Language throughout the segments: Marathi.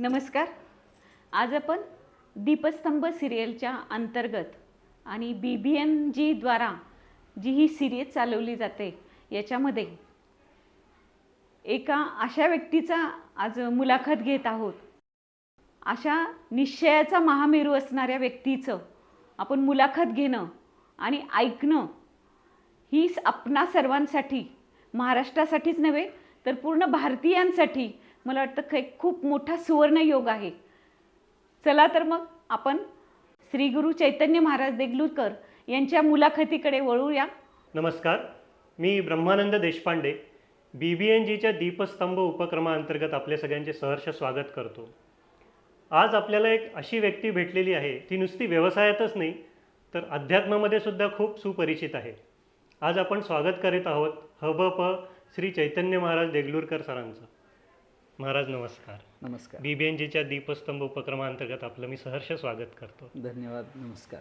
नमस्कार. आज आपण दीपस्तंभ सिरियलच्या अंतर्गत आणि BBNG द्वारा जी ही सिरीज चालवली जाते याच्यामध्ये एका अशा व्यक्तीचा आज मुलाखत घेत आहोत. अशा निश्चयाचा महामेरू असणाऱ्या व्यक्तीचं आपण मुलाखत घेणं आणि ऐकणं ही आपणा सर्वांसाठी, महाराष्ट्रासाठीच नव्हे तर पूर्ण भारतीयांसाठी मला वाटतं खूप मोठा सुवर्ण योग आहे. चला तर मग आपण श्री गुरु चैतन्य महाराज देगलूरकर यांच्या मुलाखतीकडे वळूया. नमस्कार, मी ब्रह्मानंद देशपांडे BBNGच्या दीपस्तंभ उपक्रमाअंतर्गत आपल्या सगळ्यांचे सहर्ष स्वागत करतो. आज आपल्याला एक अशी व्यक्ती भेटलेली आहे, ती नुसती व्यवसायातच नाही तर अध्यात्मामध्ये सुद्धा खूप सुपरिचित आहे. आज आपण स्वागत करीत आहोत हबप श्री चैतन्य महाराज देगलूरकर सरांचं. महाराज नमस्कार. नमस्कार. BBNGच्या दीपस्तंभ उपक्रमाअंतर्गत आपलं मी सहर्ष स्वागत करतो. धन्यवाद. नमस्कार.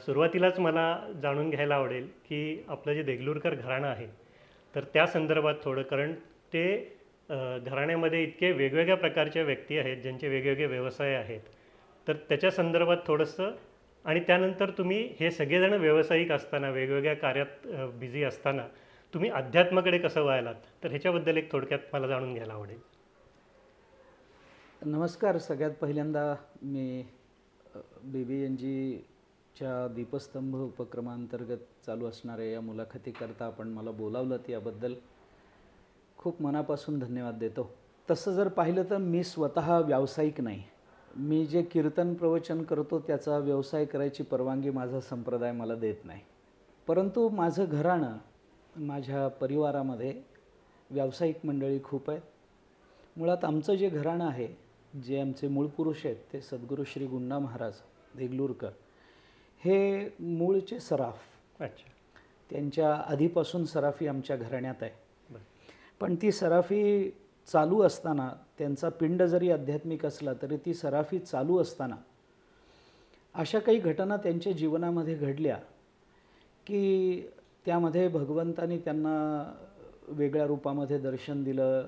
सुरुवातीलाच मला जाणून घ्यायला आवडेल की आपलं जे देगलूरकर घराणं आहे तर त्या संदर्भात थोडं, कारण ते घराण्यामध्ये इतके वेगवेगळ्या प्रकारच्या व्यक्ती आहेत ज्यांचे वेगवेगळे व्यवसाय आहेत, तर त्याच्या संदर्भात थोडंसं, आणि त्यानंतर तुम्ही हे सगळेजण व्यावसायिक असताना, वेगवेगळ्या कार्यात बिझी असताना तुम्ही अध्यात्माकडे कसं वळालात, तर ह्याच्याबद्दल एक थोडक्यात मला जाणून घ्यायला आवडेल. नमस्कार. सगळ्यात पहिल्यांदा मी BBNGच्या दीपस्तंभ उपक्रमाअंतर्गत चालू असणाऱ्या या मुलाखतीकरता आपण मला बोलावलं याबद्दल खूप मनापासून धन्यवाद देतो. तसं जर पाहिलं तर मी स्वतः व्यावसायिक नाही. मी जे कीर्तन प्रवचन करतो त्याचा व्यवसाय करायची परवानगी माझा संप्रदाय मला देत नाही. परंतु माझं घराणं, माझ्या परिवारामध्ये व्यावसायिक मंडळी खूप आहेत. मुळात आमचं जे घराणं आहे, जे आमचे मूळ पुरुष आहेत ते सद्गुरू श्री गुंडा महाराज देगलूरकर हे मूळचे सराफ. अच्छा. त्यांच्या आधीपासून सराफी आमच्या घराण्यात आहे. पण ती सराफी चालू असताना, त्यांचा पिंड जरी आध्यात्मिक असला तरी ती सराफी चालू असताना अशा काही घटना त्यांच्या जीवनामध्ये घडल्या की त्यामध्ये भगवंतानी त्यांना वेगळ्या रूपामध्ये दर्शन दिलं.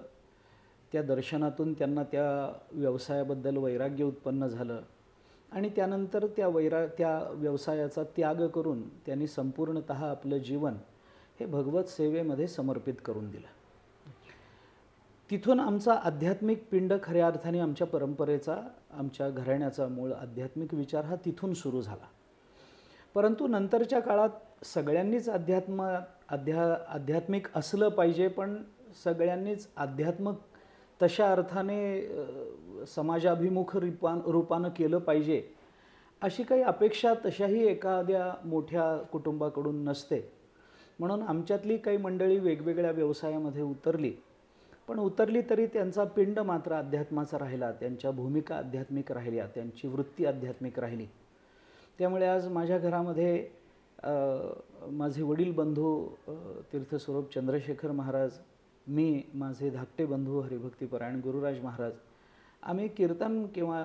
त्या दर्शनातून त्यांना त्या व्यवसायाबद्दल वैराग्य उत्पन्न झालं आणि त्यानंतर त्या व्यवसायाचा त्याग करून त्यांनी संपूर्णतः आपलं जीवन हे भगवत सेवेमध्ये समर्पित करून दिलं. तिथून आमचा आध्यात्मिक पिंड खऱ्या अर्थाने आमच्या परंपरेचा, आमच्या घराण्याचा मूळ आध्यात्मिक विचार हा तिथून सुरू झाला. परंतु नंतरच्या काळात सगळ्यांनीच आध्यात्मिक असलं पाहिजे, पण सगळ्यांनीच अध्यात्म तशा अर्थाने समाजाभिमुख रूपानं केलं पाहिजे अशी काही अपेक्षा तशाही एखाद्या मोठ्या कुटुंबाकडून नसते. म्हणून आमच्यातली काही मंडळी वेगवेगळ्या व्यवसायामध्ये उतरली, पण उतरली तरी त्यांचा पिंड मात्र अध्यात्माचा राहिला, त्यांच्या भूमिका आध्यात्मिक राहिल्या, त्यांची वृत्ती आध्यात्मिक राहिली. त्यामुळे आज माझ्या घरामध्ये माझे वडील बंधू तीर्थस्वरूप चंद्रशेखर महाराज, मी, माझे धाकटे बंधू हरिभक्तीपरायण गुरुराज महाराज, आम्ही कीर्तन, किंवा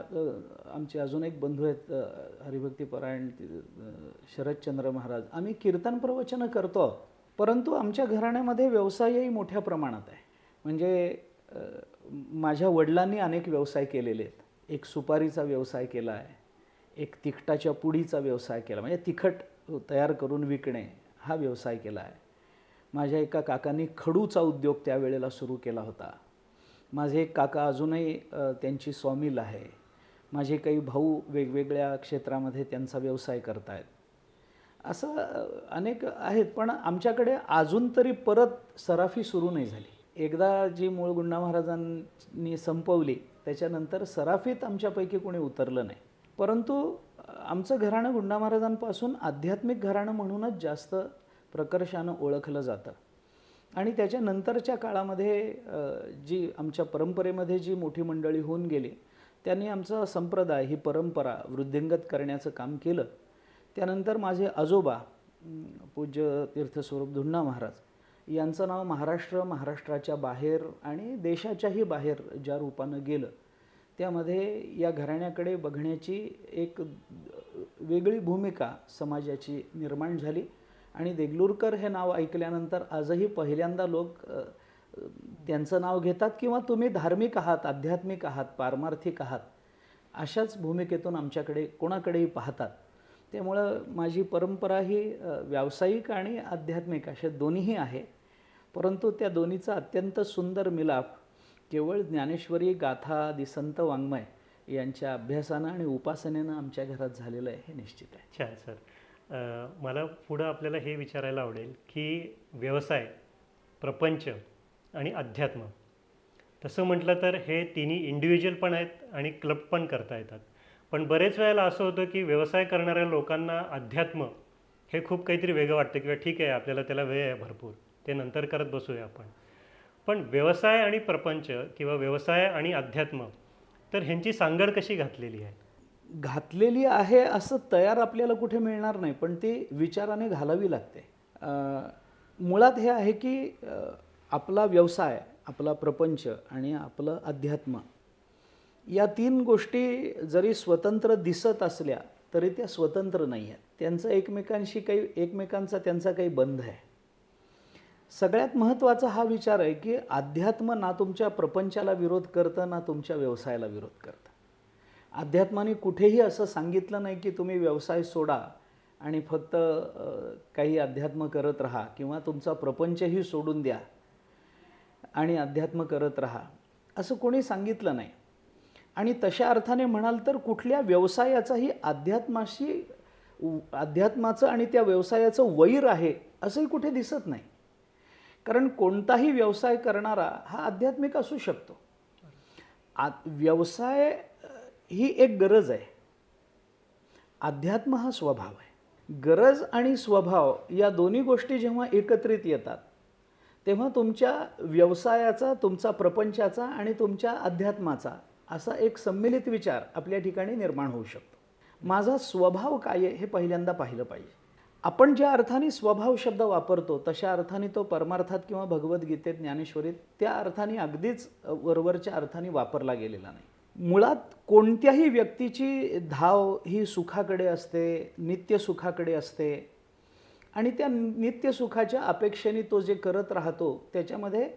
आमचे अजून एक बंधू आहेत हरिभक्तीपरायण शरदचंद्र महाराज, आम्ही कीर्तन प्रवचनं करतो. परंतु आमच्या घराण्यामध्ये व्यवसायही मोठ्या प्रमाणात आहे. म्हणजे माझ्या वडिलांनी अनेक व्यवसाय केलेले आहेत. एक सुपारीचा व्यवसाय केला आहे, एक तिखटाच्या पुडीचा व्यवसाय केला, म्हणजे तिखट तयार करून विकणे हा व्यवसाय केला आहे. माझ्या एका काकांनी खडूचा उद्योग त्यावेळेला सुरू केला होता. माझे एक काका अजूनही त्यांची सॉमिल आहे. माझे काही भाऊ वेगवेगळ्या क्षेत्रामध्ये त्यांचा व्यवसाय करत आहेत. असं अनेक आहेत. पण आमच्याकडे अजून तरी परत सराफी सुरू नाही झाली. एकदा जी मूळ गुंडा महाराजांनी संपवली त्याच्यानंतर सराफीत आमच्यापैकी कोणी उतरलं नाही. परंतु आमचं घराणं गुंडा महाराजांपासून आध्यात्मिक घराणं म्हणूनच जास्त प्रकर्षानं ओळखलं जातं. आणि त्याच्यानंतरच्या काळामध्ये जी आमच्या परंपरेमध्ये जी मोठी मंडळी होऊन गेली त्यांनी आमचा संप्रदाय, ही परंपरा वृद्धिंगत करण्याचं काम केलं. त्यानंतर माझे आजोबा पूज्य तीर्थस्वरूप धुंडा महाराज यांचं नाव महाराष्ट्राच्या बाहेर आणि देशाच्याही बाहेर ज्या रूपानं गेलं, त्यामध्ये या घराण्याकडे बघण्याची एक वेगळी भूमिका समाजाची निर्माण झाली. आणि देगलूरकर हे नाव ऐकल्यानंतर आजही पहिल्यांदा लोक त्यांचं नाव घेतात किंवा तुम्ही धार्मिक आहात, आध्यात्मिक आहात, पारमार्थिक आहात अशाच भूमिकेतून आमच्याकडे कोणाकडेही पाहतात. त्यामुळं माझी परंपरा ही व्यावसायिक आणि आध्यात्मिक अशा दोन्हीही आहे. परंतु त्या दोन्हीचा अत्यंत सुंदर मिलाप केवळ ज्ञानेश्वरी, गाथा, आदी संत वाङ्मय यांच्या अभ्यासानं आणि उपासनेनं आमच्या घरात झालेलं आहे हे निश्चित आहे. छान सर. मला पुढं आपल्याला हे विचारायला आवडेल की व्यवसाय, प्रपंच आणि अध्यात्म तसं म्हटलं तर हे तिन्ही इंडिव्हिज्युअल पण आहेत आणि क्लब पण करता येतात. पण बरेच वेळेला असं होतं की व्यवसाय करणाऱ्या लोकांना अध्यात्म हे खूप काहीतरी वेगळं वाटतं किंवा ठीक आहे आपल्याला त्याला वेळ आहे भरपूर, ते नंतर करत बसूया आपण. पण व्यवसाय आणि प्रपंच किंवा व्यवसाय आणि अध्यात्म तर ह्यांची सांगड कशी घातलेली आहे? घातलेली आहे असं तयार आपल्याला कुठे मिळणार नाही, पण ती विचाराने घालावी लागते. मुळात हे आहे की आपला व्यवसाय, आपला प्रपंच आणि आपलं अध्यात्म या तीन गोष्टी जरी स्वतंत्र दिसत असल्या तरी त्या स्वतंत्र नाही आहेत. त्यांचं एकमेकांचा त्यांचा काही बंध आहे. सगळ्यात महत्त्वाचा हा विचार आहे की अध्यात्म ना तुमच्या प्रपंचाला विरोध करतं ना तुमच्या व्यवसायाला विरोध करतं. अध्यात्माने कुठेही असं सांगितलं नाही की तुम्ही व्यवसाय सोडा आणि फक्त काही अध्यात्म करत राहा किंवा तुमचा प्रपंचही सोडून द्या आणि अध्यात्म करत राहा, असं कोणी सांगितलं नाही. आणि तशा अर्थाने म्हणाल तर कुठल्या व्यवसायाचाही अध्यात्माचं आणि त्या व्यवसायाचं वैर आहे असंही कुठे दिसत नाही. कारण कोणताही व्यवसाय करणारा हा आध्यात्मिक असू शकतो. व्यवसाय ही एक गरज आहे, अध्यात्म हा स्वभाव आहे. गरज आणि स्वभाव या दोन्ही गोष्टी जेव्हा एकत्रित येतात तेव्हा तुमच्या व्यवसायाचा, तुमचा प्रपंचाचा आणि तुमच्या अध्यात्माचा असा एक सम्मिलित विचार आपल्या ठिकाणी निर्माण होऊ शकतो. माझा स्वभाव काय आहे हे पहिल्यांदा पाहिलं पाहिजे. आपण ज्या अर्थाने स्वभाव शब्द वापरतो तशा अर्थाने तो परमार्थात किंवा भगवद्गीतेत, ज्ञानेश्वरीत त्या अर्थाने अगदीच वरवरच्या अर्थाने वापरला गेलेला नाही. मुळात कोणत्याही व्यक्तीची धाव ही सुखाकडे असते, नित्य सुखाकडे असते आणि त्या नित्य सुखाच्या अपेक्षेने तो जे करत राहतो त्याच्यामध्ये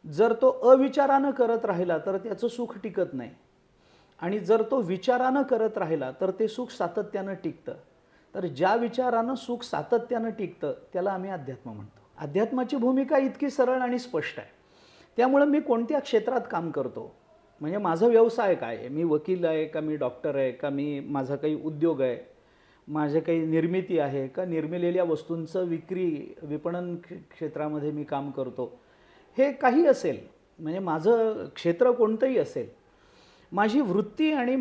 जर तो अविचारानं करत राहिला तर त्याचं सुख टिकत नाही आणि जर तो विचारानं करत राहिला तर ते सुख सातत्यानं टिकतं. तर ज्या विचारानं सुख सातत्यानं टिकतं त्याला आम्ही अध्यात्म म्हणतो. अध्यात्माची भूमिका इतकी सरळ आणि स्पष्ट आहे. त्यामुळं मी कोणत्या क्षेत्रात काम करतो, म्हणजे माझा व्यवसाय काय आहे, मी वकील आहे का, मी डॉक्टर आहे का, माझा काही उद्योग आहे, माझे काही निर्मिती आहे का, निर्मिलेल्या वस्तूंचं विपणन क्षेत्रामध्ये मी काम करतो, हे काही असेल, म्हणजे माझं क्षेत्र कोणतंही असेल, माझी वृत्ती आणि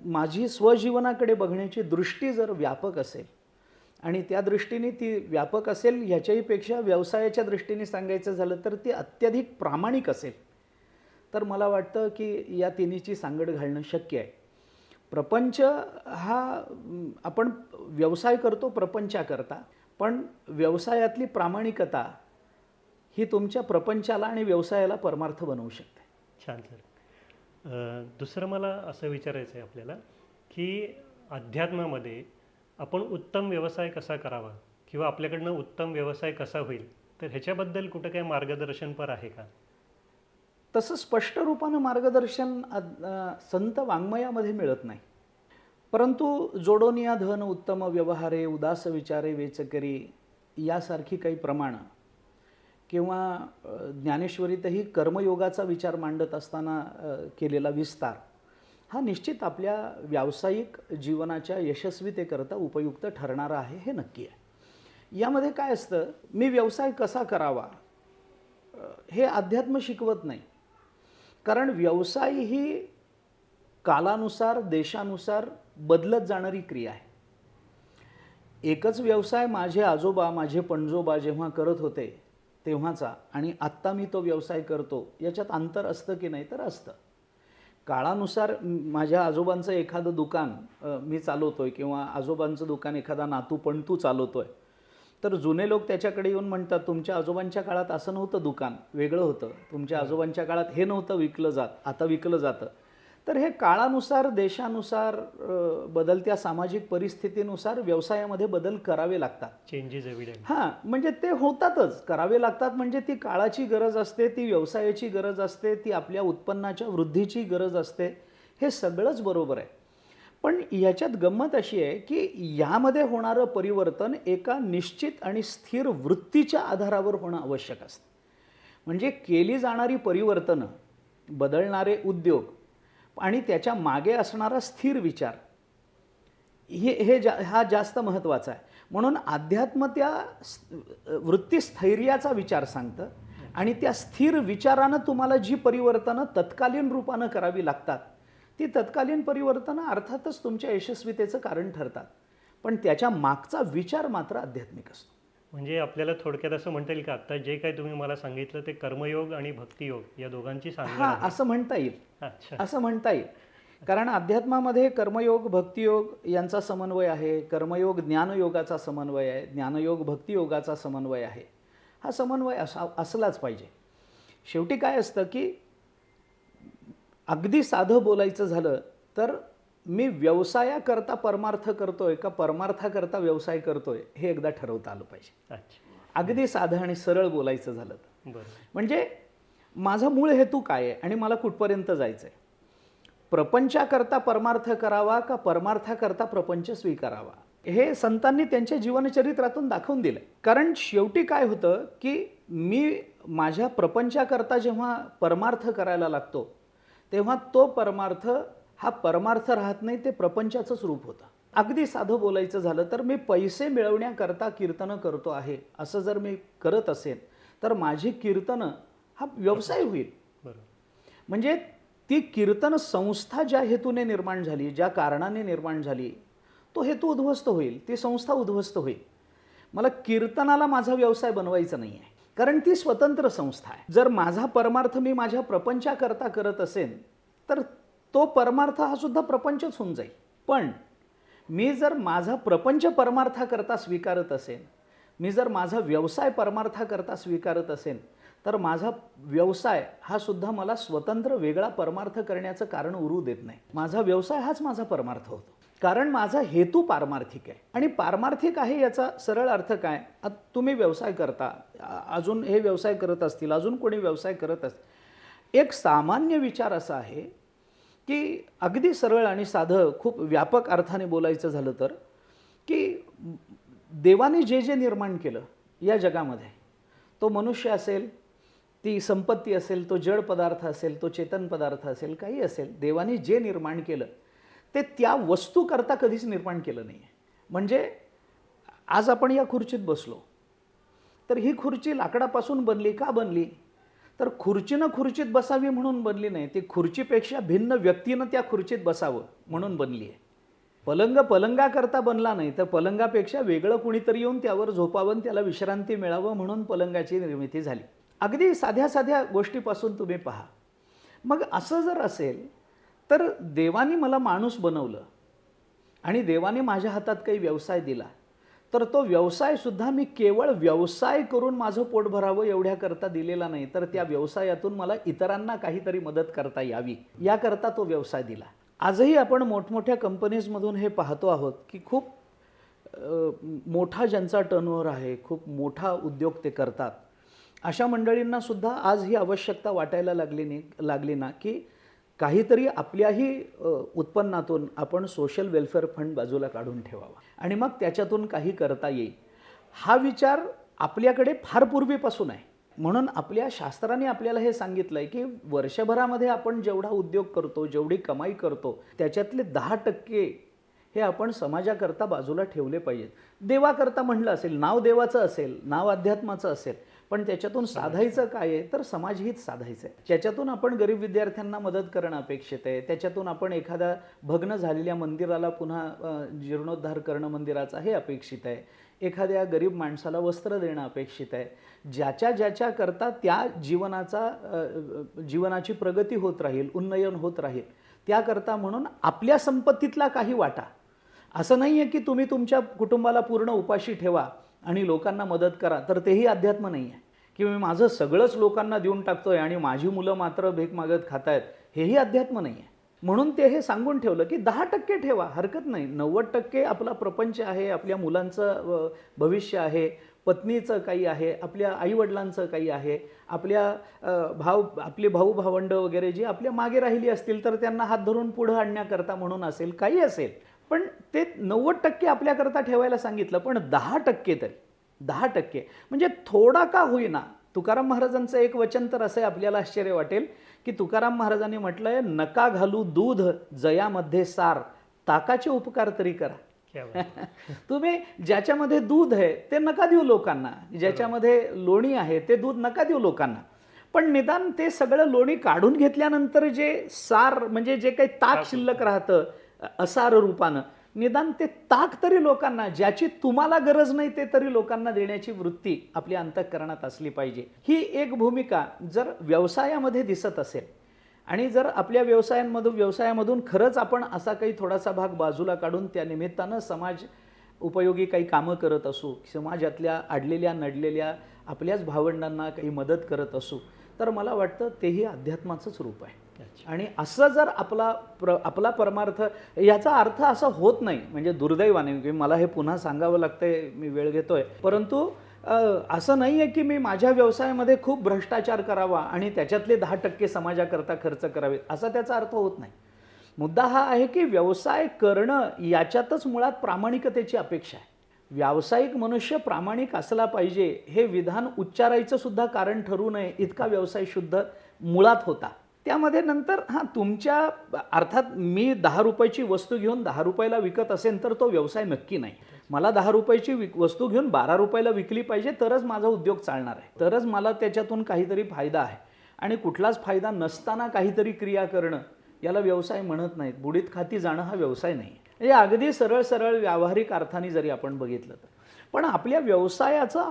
माझी स्वजीवनाकडे बघण्याची दृष्टी जर व्यापक असेल आणि त्या दृष्टीने ती व्यापक असेल, ह्याच्याही पेक्षा व्यवसायाच्या दृष्टीने सांगायचं झालं तर ती अत्यधिक प्रामाणिक असेल, तर मला वाटतं की या तिन्हीची सांगड घालणं शक्य आहे. प्रपंच हा आपण व्यवसाय करतो प्रपंचाकरता, पण व्यवसायातली प्रामाणिकता ही तुमच्या प्रपंचाला आणि व्यवसायाला परमार्थ बनवू शकते. छान सर. दुसरं मला असं विचारायचं आहे आपल्याला की अध्यात्मामध्ये आपण उत्तम व्यवसाय कसा करावा किंवा आपल्याकडनं उत्तम व्यवसाय कसा होईल, तर ह्याच्याबद्दल कुठं काय मार्गदर्शनपर आहे का? तसं स्पष्ट रूपानं मार्गदर्शन संत वाङ्मयामध्ये मिळत नाही. परंतु जोडोनिया धन उत्तम व्यवहारे, उदास विचारे वेचकरी यासारखी काही प्रमाणं किंवा ज्ञानेश्वरीतही कर्मयोगाचा विचार मांडत असताना केलेला विस्तार हा निश्चित आपल्या व्यावसायिक जीवनाच्या यशस्वीतेकरता उपयुक्त ठरणारा आहे, हे नक्की आहे. यामध्ये काय असतं, मी व्यवसाय कसा करावा हे अध्यात्म शिकवत नाही. कारण व्यवसाय ही कालानुसार, देशानुसार बदलत जाणारी क्रिया आहे. एकच व्यवसाय माझे आजोबा, माझे पणजोबा जेव्हा करत होते तेव्हाचा आणि आत्ता मी तो व्यवसाय करतो याच्यात अंतर असतं की नाही, तर असतं. काळानुसार माझ्या आजोबांचं एखादं दुकान मी चालवतोय किंवा आजोबांचं दुकान एखादा नातू पणतू चालवतोय, तर जुने लोक त्याच्याकडे येऊन म्हणतात तुमच्या आजोबांच्या काळात असं नव्हतं, दुकान वेगळं होतं, तुमच्या आजोबांच्या काळात हे नव्हतं विकलं जात, आता विकलं जातं. तर हे काळानुसार, देशानुसार, बदलत्या सामाजिक परिस्थितीनुसार व्यवसायामध्ये बदल करावे लागतात. Changes evident. हां, म्हणजे ते होतातच, करावे लागतात. म्हणजे ती काळाची गरज असते, ती व्यवसायाची गरज असते, ती आपल्या उत्पन्नाच्या वृद्धीची गरज असते. हे सगळंच बरोबर आहे. पण याच्यात गंमत अशी आहे की यामध्ये होणारं परिवर्तन एका निश्चित आणि स्थिर वृत्तीच्या आधारावर होणं आवश्यक असतं. म्हणजे केली जाणारी परिवर्तनं, बदलणारे उद्योग आणि त्याच्या मागे असणारा स्थिर विचार हा जास्त महत्त्वाचा आहे. म्हणून अध्यात्म त्या वृत्तीस्थैर्याचा विचार सांगतं आणि त्या स्थिर विचारानं तुम्हाला जी परिवर्तनं तत्कालीन रूपानं करावी लागतात, ती तत्कालीन परिवर्तनं अर्थातच तुमच्या यशस्वीतेचं कारण ठरतात. पण त्याच्या मागचा विचार मात्र आध्यात्मिक असतो. म्हणजे आपल्याला थोडक्यात असं म्हणता येईल का, आता जे काही तुम्ही मला सांगितलं ते कर्मयोग आणि भक्तियोग या दोघांची सांगड हां, आहे? असं म्हणता येईल. अच्छा. असं म्हणता येईल. कारण अध्यात्मामध्ये कर्मयोग, भक्तियोग यांचा समन्वय आहे. कर्मयोग ज्ञानयोगाचा समन्वय आहे. ज्ञानयोग भक्तियोगाचा समन्वय आहे. हा समन्वय असलाच पाहिजे. शेवटी काय असतं की अगदी साधं बोलायचं झालं तर मी व्यवसायाकरता परमार्थ करतोय का परमार्थाकरता व्यवसाय करतोय हे एकदा ठरवता आलं पाहिजे. अच्छा. अगदी साधं आणि सरळ बोलायचं झालं तर. बरं. म्हणजे माझा मूळ हेतू काय आहे आणि मला कुठपर्यंत जायचं आहे? प्रपंचाकरता परमार्थ करावा का परमार्थाकरता प्रपंच स्वीकारावा? हे संतांनी त्यांच्या जीवनचरित्रातून दाखवून दिलं. कारण शेवटी काय होतं की मी माझ्या प्रपंचाकरता जेव्हा परमार्थ करायला लागतो तेव्हा तो परमार्थ हा परमार्थ राहत नाही, ते प्रपंचाचंच रूप होतं. अगदी साधं बोलायचं झालं तर मी पैसे मिळवण्याकरता कीर्तनं करतो आहे असं जर मी करत असेल तर माझी कीर्तनं हा व्यवसाय होईल. बरं. म्हणजे ती कीर्तन संस्था ज्या हेतूने निर्माण झाली, ज्या कारणाने निर्माण झाली, तो हेतू उद्ध्वस्त होईल, ती संस्था उद्ध्वस्त होईल. मला कीर्तनाला माझा व्यवसाय बनवायचा नाही आहे, कारण ती स्वतंत्र संस्था आहे. जर माझा परमार्थ मी माझ्या प्रपंचाकरता करत असेल तर तो परमार्थ हा सुद्धा प्रपंचच होऊन जाईल. पण मी जर माझा प्रपंच परमार्थाकरता स्वीकारत असेल, मी जर माझा व्यवसाय परमार्थाकरता स्वीकारत असेल तर माझा व्यवसाय हा सुद्धा मला स्वतंत्र वेगळा परमार्थ करण्याचं कारण उरू देत नाही. माझा व्यवसाय हाच माझा परमार्थ होतो, कारण माझा हेतू पारमार्थिक आहे. आणि पारमार्थिक आहे याचा सरळ अर्थ काय? तुम्ही व्यवसाय करता, अजून हे व्यवसाय करत असतील, अजून कोणी व्यवसाय करत असतील, एक सामान्य विचार असा आहे की अगदी सरळ आणि साधं खूप व्यापक अर्थाने बोलायचं झालं तर की देवाने जे जे निर्माण केलं या जगामध्ये, तो मनुष्य असेल, ती संपत्ती असेल, तो जड पदार्थ असेल, तो चेतन पदार्थ असेल, काही असेल, देवाने जे निर्माण केलं ते त्या वस्तूकरता कधीच निर्माण केलं नाही आहे. म्हणजे आज आपण या खुर्चीत बसलो तर ही खुर्ची लाकडापासून बनली का बनली? तर खुर्चीनं खुर्चीत बसावी म्हणून बनली नाही, ती खुर्चीपेक्षा भिन्न व्यक्तीनं त्या खुर्चीत बसावं म्हणून बनली आहे. पलंग पलंगाकरता बनला नाही, तर पलंगापेक्षा वेगळं कुणीतरी येऊन त्यावर झोपावं, त्याला विश्रांती मिळावं म्हणून पलंगाची निर्मिती झाली. अगदी साध्या साध्या गोष्टीपासून तुम्ही पहा. मग असं जर असेल तर देवाने मला माणूस बनवलं आणि देवाने माझ्या हातात काही व्यवसाय दिला, तर तो व्यवसाय सुद्धा मी केवळ व्यवसाय करून माझं पोट भरावं एवढ्याकरता दिलेला नाही, तर त्या व्यवसायातून मला इतरांना काहीतरी मदत करता यावी याकरता तो व्यवसाय दिला. आजही आपण मोठमोठ्या कंपनीजमधून हे पाहतो आहोत की खूप मोठा ज्यांचा टर्नओव्हर आहे, खूप मोठा उद्योग ते करतात, अशा मंडळींना सुद्धा आज ही आवश्यकता वाटायला लागली ना की काहीतरी आपल्याही उत्पन्नातून आपण सोशल वेलफेअर फंड बाजूला काढून ठेवावा आणि मग त्याच्यातून काही करता येईल. हा विचार आपल्याकडे फार पूर्वीपासून आहे. म्हणून आपल्या शास्त्राने आपल्याला हे सांगितलं आहे की वर्षभरामध्ये आपण जेवढा उद्योग करतो, जेवढी कमाई करतो, त्याच्यातले 10% हे आपण समाजाकरता बाजूला ठेवले पाहिजेत. देवाकरता म्हणलं असेल, नाव देवाचं असेल, नाव अध्यात्माचं असेल, पण त्याच्यातून साधायचं काय आहे? तर समाजहित साधायचं आहे. त्याच्यातून आपण गरीब विद्यार्थ्यांना मदत करणं अपेक्षित आहे. त्याच्यातून आपण एखाद्या भग्न झालेल्या मंदिराला पुन्हा जीर्णोद्धार करणं मंदिराचा हे अपेक्षित आहे. एखाद्या गरीब माणसाला वस्त्र देणं अपेक्षित आहे. ज्याच्या करता त्या जीवनाची प्रगती होत राहील, उन्नयन होत राहील, त्याकरता म्हणून आपल्या संपत्तीतला काही वाटा. असं नाही आहे की तुम्ही तुमच्या कुटुंबाला पूर्ण उपाशी ठेवा आणि लोकांना मदत करा, तर तेही अध्यात्म नाही आहे. की मी माझं सगळंच लोकांना देऊन टाकतोय आणि माझी मुलं मात्र भीक मागत खातायत, हेही अध्यात्म नाही आहे. म्हणून ते हे सांगून ठेवलं की 10% ठेवा, हरकत नाही. 90% आपला प्रपंच आहे, आपल्या मुलांचं भविष्य आहे, पत्नीचं काही आहे, आपल्या आईवडिलांचं काही आहे, आपल्या आपले भाऊ भावंड वगैरे जे आपल्या मागे राहिली असतील तर त्यांना हात धरून पुढं आणण्याकरता म्हणून असेल, काही असेल. पण ते 90% आपल्याकरता ठेवायला सांगितलं, पण 10% तरी 10% म्हणजे थोडा का होईना. तुकाराम महाराजांचं एक वचन तर असं आपल्याला आश्चर्य वाटेल की तुकाराम महाराजांनी म्हटलंय, नका घालू दूध जयामध्ये सार, ताकाचे उपकार तरी करा. क्या बात. तुम्ही ज्याच्यामध्ये दूध आहे ते नका देऊ लोकांना, ज्याच्यामध्ये लोणी आहे ते दूध नका देऊ लोकांना. पण निदान ते सगळं लोणी काढून घेतल्यानंतर जे सार म्हणजे जे काही ताक शिल्लक राहतं असार रूपानं, निदान ते ताक तरी लोकांना, ज्याची तुम्हाला गरज नाही ते तरी लोकांना देण्याची वृत्ती आपल्या अंतःकरणात असली पाहिजे. ही एक भूमिका जर व्यवसायामध्ये दिसत असेल आणि जर आपल्या व्यवसायामधून खरंच आपण असा काही थोडासा भाग बाजूला काढून त्या निमित्तानं समाज उपयोगी काही कामं करत असू, समाजातल्या अडलेल्या नडलेल्या आपल्याच भावंडांना काही मदत करत असू, तर मला वाटतं तेही अध्यात्माचंच रूप आहे. आणि असं जर आपला परमार्थ, याचा अर्थ असा होत नाही म्हणजे दुर्दैवाने की मला हे पुन्हा सांगावं लागतंय, मी वेळ घेतोय, परंतु असं नाही आहे की मी माझ्या व्यवसायामध्ये खूप भ्रष्टाचार करावा आणि त्याच्यातले 10% समाजाकरता खर्च करावेत, असा त्याचा अर्थ होत नाही. मुद्दा हा आहे की व्यवसाय करणं याच्यातच मुळात प्रामाणिकतेची अपेक्षा आहे. व्यावसायिक मनुष्य प्रामाणिक असला पाहिजे हे विधान उच्चारायचं सुद्धा कारण ठरू नये इतका व्यवसाय शुद्ध मुळात होता. त्यामध्ये नंतर तुमच्या अर्थात मी 10 रुपयाची वस्तू घेऊन 10 रुपयाला विकत असेल तर तो व्यवसाय नक्की नाही. मला 10 रुपयाची वस्तू घेऊन 12 रुपयाला विकली पाहिजे, तरच माझा उद्योग चालणार आहे, तरच मला त्याच्यातून काहीतरी फायदा आहे. आणि कुठलाच फायदा नसताना काहीतरी क्रिया करणं याला व्यवसाय म्हणत नाहीत. बुडीत खाती जाणं हा व्यवसाय नाही. म्हणजे अगदी सरळ सरळ व्यावहारिक अर्थाने जरी आपण बघितलं तर, पण आपल्या व्यवसायाचा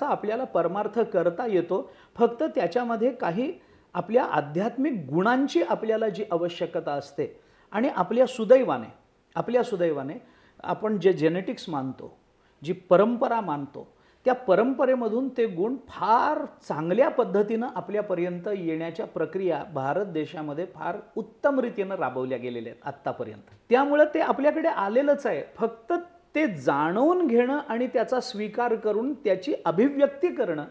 आपल्याला परमार्थ करता येतो फक्त त्याच्यामध्ये काही आपल्या आध्यात्मिक गुणांची आपल्याला जी आवश्यकता असते. आणि आपल्या सुदैवाने आपण जे जेनेटिक्स मानतो, जी परंपरा मानतो, त्या परंपरेमधून ते गुण फार चांगल्या पद्धतीनं आपल्यापर्यंत येण्याच्या प्रक्रिया भारत देशामध्ये फार उत्तम रीतीनं राबवल्या गेलेल्या आहेत आत्तापर्यंत. त्यामुळं ते आपल्याकडे आलेलंच आहे. फक्त ते जाणून घेणं आणि त्याचा स्वीकार करून त्याची अभिव्यक्ती करणं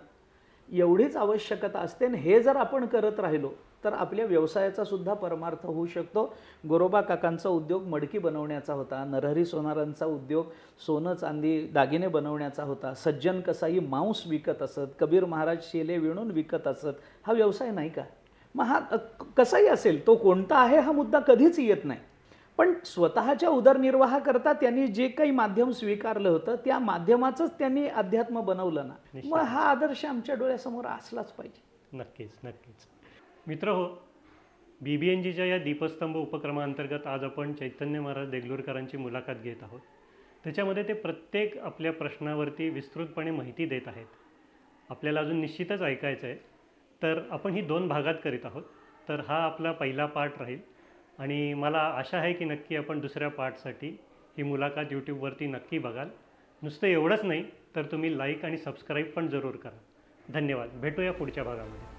एवढीच आवश्यकता असते. आणि हे जर आपण करत राहिलो तर आपल्या व्यवसायाचा सुद्धा परमार्थ होऊ शकतो. गोरोबा काकांचा उद्योग मडकी बनवण्याचा होता, नरहरी सोनारांचा उद्योग सोनं चांदी दागिने बनवण्याचा होता, सज्जन कसाई मांस विकत असत, कबीर महाराज शेले विणून विकत असत. हा व्यवसाय नाही का? मग हा कसाही असेल, तो कोणता आहे हा मुद्दा कधीच येत नाही. पण स्वतःच्या उदरनिर्वाहाकरता त्यांनी जे काही माध्यम स्वीकारलं होतं त्या माध्यमाचंच त्यांनी अध्यात्म बनवलं ना, मग हा आदर्श आमच्या डोळ्यासमोर असलाच पाहिजे. नक्कीच. मित्र हो, BBNGच्या या दीपस्तंभ उपक्रमाअंतर्गत आज आपण चैतन्य महाराज देगलूरकरांची मुलाखत घेत आहोत. त्याच्यामध्ये ते प्रत्येक आपल्या प्रश्नावरती विस्तृतपणे माहिती देत आहेत. आपल्याला अजून निश्चितच ऐकायचं आहे, तर आपण ही 2 भागात करीत आहोत. तर हा आपला पहिला पार्ट राहील आणि मला आशा आहे की नक्की आपण दुसऱ्या पार्टसाठी ही मुलाखत यूट्यूबवरती नक्की बघाल. नुसतं एवढंच नाही तर तुम्ही लाईक आणि सबस्क्राईब पण जरूर करा. धन्यवाद. भेटूया पुढच्या भागामध्ये.